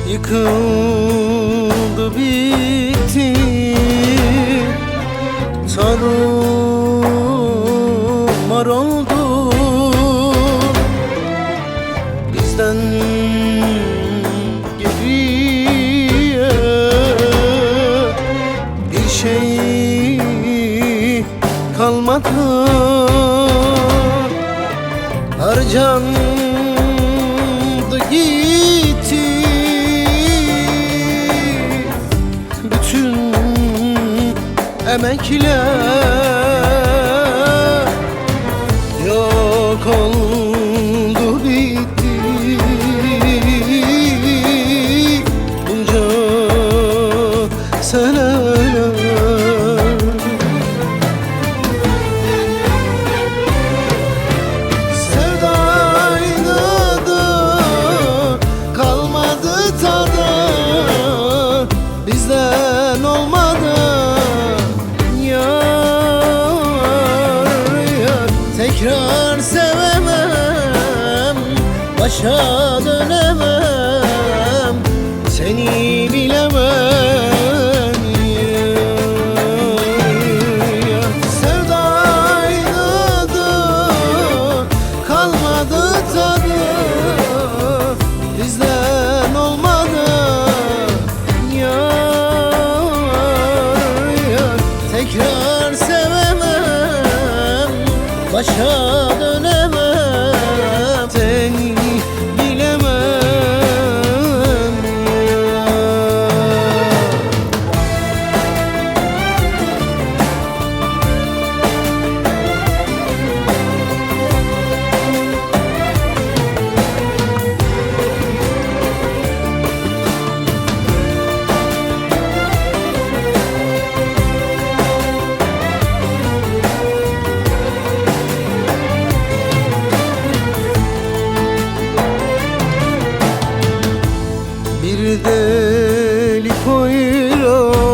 Yıkıldı bitti, tarumar oldu. Bizden geriye bir şey kalmadı. Harcandı gitti bütün emekler, yok oldu bitti bunca seneler. Sevdaydı da kalmadı tadı, bizden olmadı. Tekrar sevemem, başa dönemem, seni bilemem. Sevdaydı da kalmadı tadı, bizden olmadı. Tekrar sevemem, başa dönemem, seni bilemem ya. Bir deli Poyraz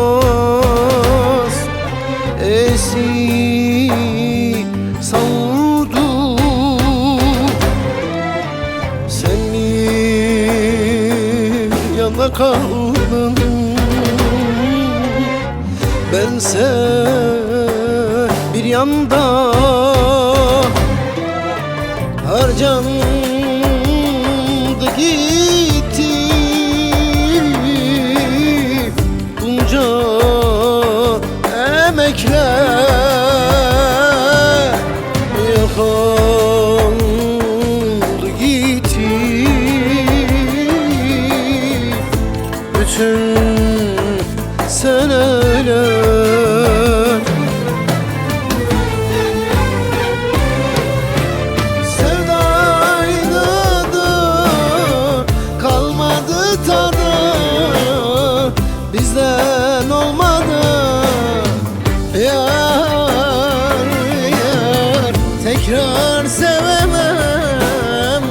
esir savurdu, sen mi yana kaldın, bense bir yanda harcandı gitti bunca emekler, yok oldu gitti bütün seneler. Bizden olmadı yar, yar. Tekrar sevemem,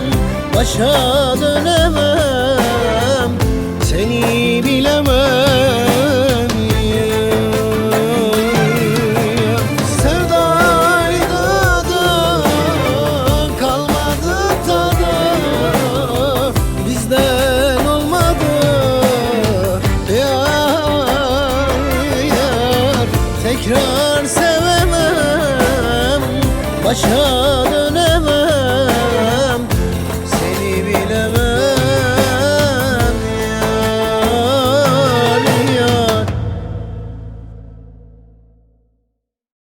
başa dönemem, seni bilemem yar. Sevdaydı da kalmadı tadı, bizden olmadı yar. Tekrar sevemem, başa